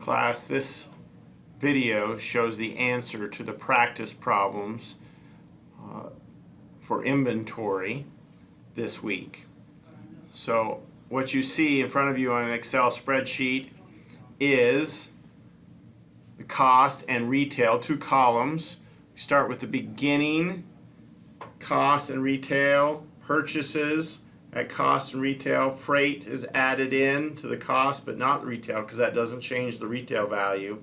Class, this video shows the answer to the practice problems for inventory this week. So what you see in front of you on an Excel spreadsheet is the cost and retail, two columns. We start with the beginning, cost and retail, purchases at cost and retail, freight is added in to the cost but not retail because that doesn't change the retail value.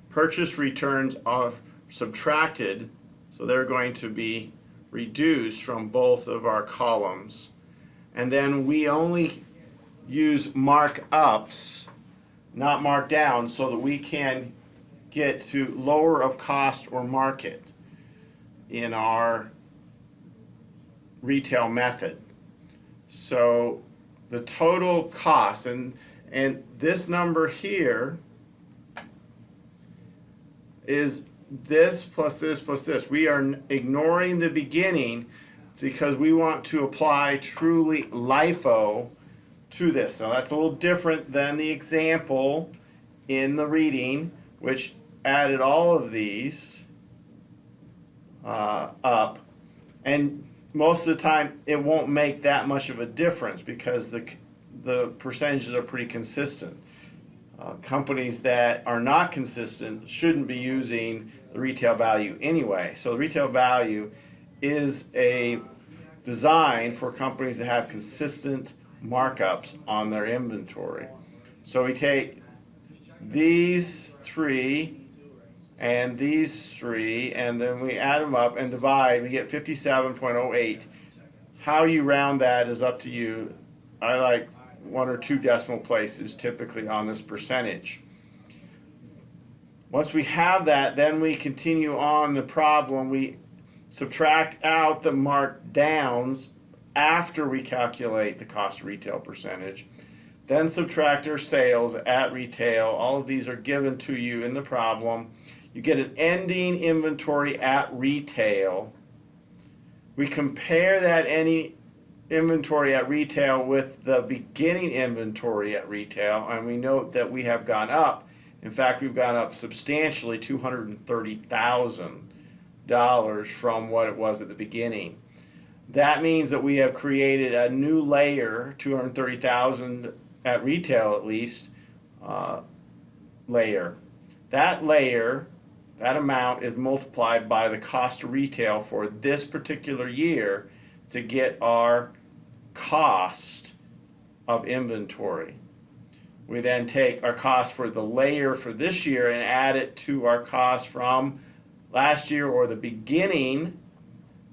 Purchase returns are subtracted, so they're going to be reduced from both of our columns. And then we only use markups, not markdowns, so that we can get to lower of cost or market in our retail method. So the total cost, and this number here is this plus this plus this. We are ignoring the beginning because we want to apply truly LIFO to this. Now that's a little different than the example in the reading, which added all of these up, and most of the time it won't make that much of a difference because the percentages are pretty consistent. Companies that are not consistent shouldn't be using the retail value anyway. So the retail value is a design for companies that have consistent markups on their inventory. So we take these three and these three, and then we add them up and divide, we get 57.08. How you round that is up to you. I like one or two decimal places typically on this percentage. Once we have that, then we continue on the problem. We subtract out the markdowns after we calculate the cost of retail percentage. Then subtract our sales at retail. All of these are given to you in the problem. You get an ending inventory at retail. We compare that ending inventory at retail with the beginning inventory at retail, and we note that we have gone up. In fact, we've gone up substantially, $230,000 from what it was at the beginning. That means that we have created a new layer, $230,000 at retail at least, layer. That layer, that amount is multiplied by the cost of retail for this particular year to get our cost of inventory. We then take our cost for the layer for this year and add it to our cost from last year or the beginning,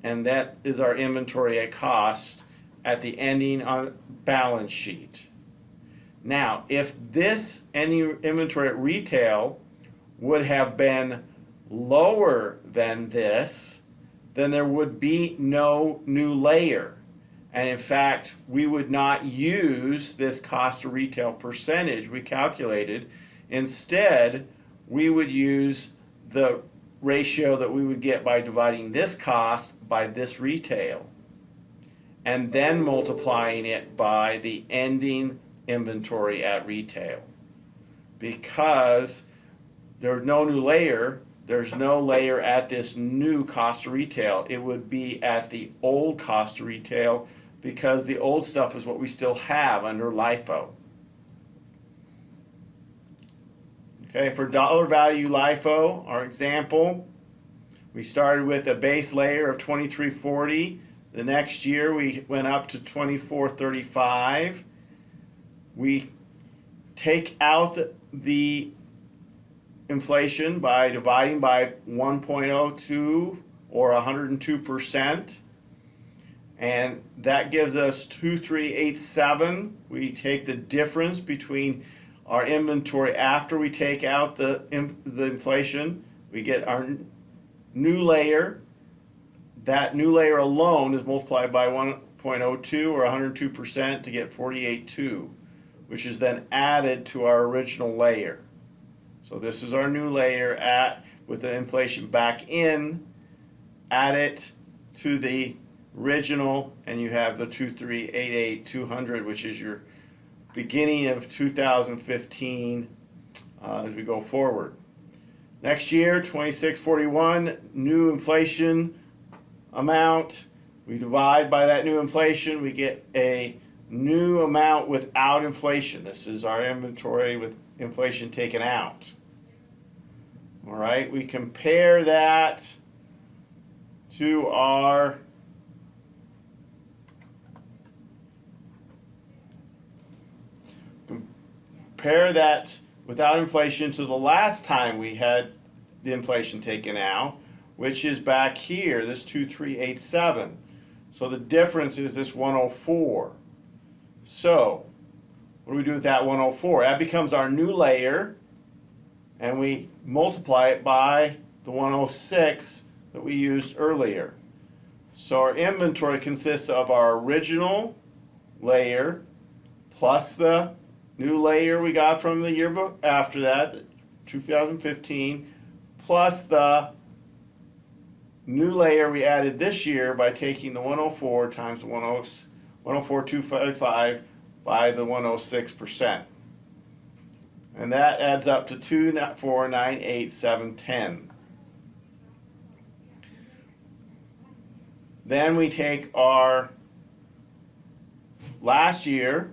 and that is our inventory at cost at the ending on balance sheet. Now, if this ending inventory at retail would have been lower than this, then there would be no new layer. And in fact, we would not use this cost of retail percentage we calculated. Instead, we would use the ratio that we would get by dividing this cost by this retail, and then multiplying it by the ending inventory at retail. Because there's no new layer, there's no layer at this new cost of retail. It would be at the old cost of retail because the old stuff is what we still have under LIFO. Okay, for dollar value LIFO, our example, we started with a base layer of 2340. The next year we went up to 2435. We take out the inflation by dividing by 1.02 or 102%, and that gives us 2387. We take the difference between our inventory after we take out the inflation. We get our new layer. That new layer alone is multiplied by 1.02 or 102% to get 48.2, which is then added to our original layer. So this is our new layer with the inflation back in, add it to the original, and you have the 2388 200, which is your beginning of 2015 as we go forward. Next year, 2641, new inflation amount. We divide by that new inflation, we get a new amount without inflation. This is our inventory with inflation taken out. All right, we compare that to our without inflation to the last time we had the inflation taken out, which is back here, this 2387. So the difference is this 104. So what do we do with that 104? That becomes our new layer, and we multiply it by the 106 that we used earlier. So our inventory consists of our original layer plus the new layer we got from the year after that, 2015, plus the new layer we added this year by taking the 104 times 104,255 by the 106%. And that adds up to 2,498,710. Then we take our last year,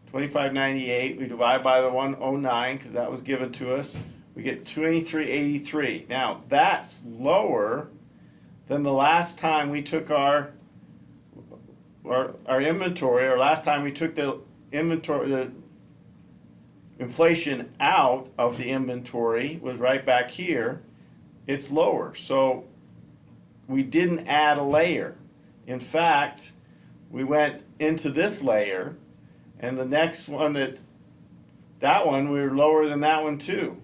2598, we divide by the 109 because that was given to us. We get 2383. Now that's lower than the last time we took our inventory, or last time we took the inventory, the inflation out of the inventory was right back here. It's lower. So we didn't add a layer. In fact, we went into this layer, and the next one, that one, we were lower than that one too.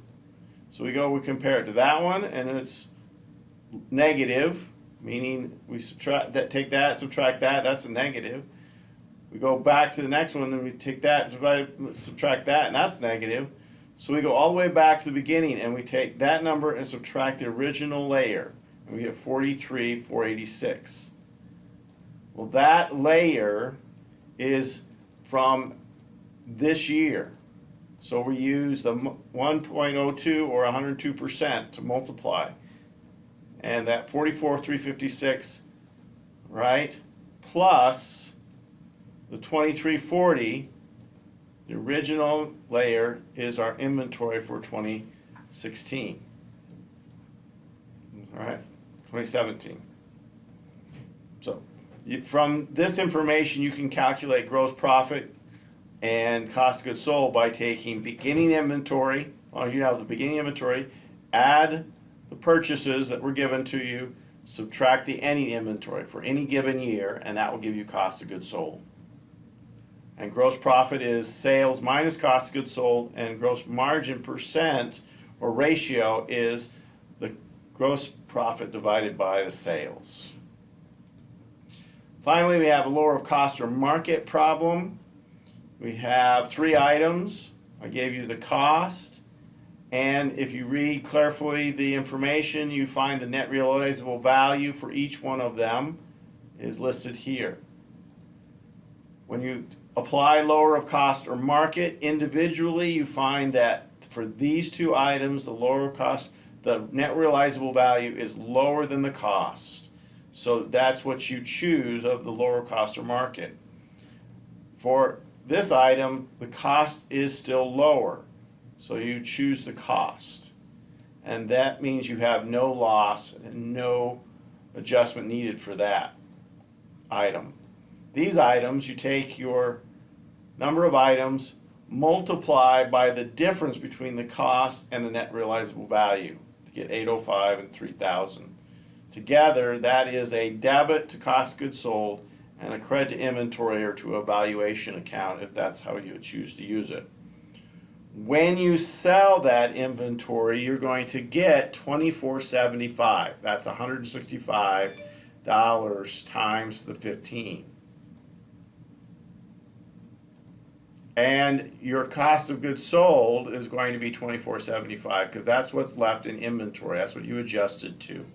So we compare it to that one, and it's negative, meaning we subtract that, take that, subtract that, that's a negative. We go back to the next one, and we take that, subtract that, and that's negative. So we go all the way back to the beginning, and we take that number and subtract the original layer, and we get 43,486. Well, that layer is from this year. So we use the 1.02 or 102% to multiply. And that 44,356, right, plus the 2340, the original layer, is our inventory for 2016. All right, 2017. So from this information, you can calculate gross profit and cost of goods sold by taking beginning inventory, as long as you have the beginning inventory, add the purchases that were given to you, subtract the ending inventory for any given year, and that will give you cost of goods sold. And gross profit is sales minus cost of goods sold, and gross margin percent or ratio is the gross profit divided by the sales. Finally, we have a lower of cost or market problem. We have 3 items. I gave you the cost, and if you read carefully the information, you find the net realizable value for each one of them is listed here. When you apply lower of cost or market individually, you find that for these 2 items, the lower of cost, the net realizable value is lower than the cost. So that's what you choose of the lower cost or market. For this item, the cost is still lower, so you choose the cost. And that means you have no loss and no adjustment needed for that item. These items, you take your number of items, multiply by the difference between the cost and the net realizable value to get 805 and 3000. Together, that is a debit to cost of goods sold and a credit to inventory or to a valuation account if that's how you choose to use it. When you sell that inventory, you're going to get $24.75. That's $165 times the 15. And your cost of goods sold is going to be $24.75 because that's what's left in inventory. That's what you adjusted to.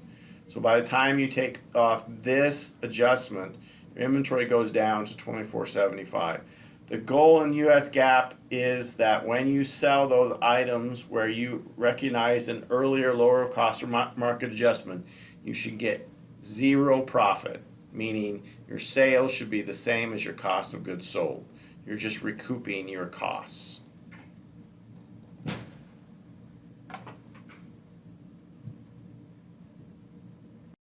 So by the time you take off this adjustment, your inventory goes down to $24.75. The goal in US GAAP is that when you sell those items where you recognize an earlier lower of cost or market adjustment, you should get zero profit, meaning your sales should be the same as your cost of goods sold. You're just recouping your costs.